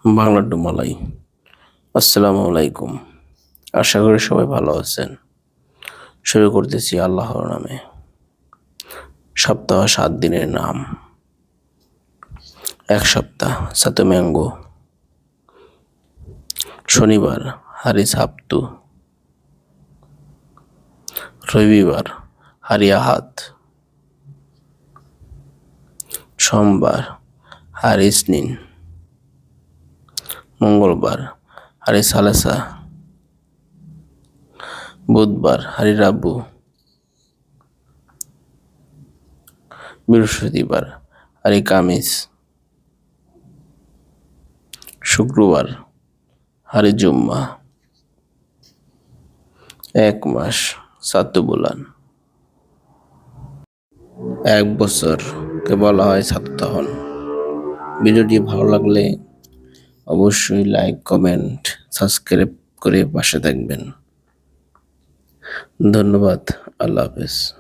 বাংলা ডুমালাই। আসসালামু আলাইকুম। আশা করি সবাই ভালো আছেন। শুরু করতেছি আল্লাহর নামে। সপ্তাহ ৭ দিনের নাম। এক সপ্তাহ সাতুম্যাঙ্গো। শনিবার হারি সাপ্তু। রবিবার হারি আহাদ। সোমবার হারি ইসনিন। মঙ্গলবার হারি সালেসা। বুধবার হারি রাব্বু। বৃহস্পতিবার হারি কামিস। শুক্রবার হারি জুম্মা। এক মাস সাতু বুলান। এক বছরকে বলা হয় সাতোত্তহন। ভিডিওটি ভালো লাগলে অবশ্যই লাইক, কমেন্ট, সাবস্ক্রাইব করে পাশে থাকবেন। ধন্যবাদ। আল্লাহ হাফেজ।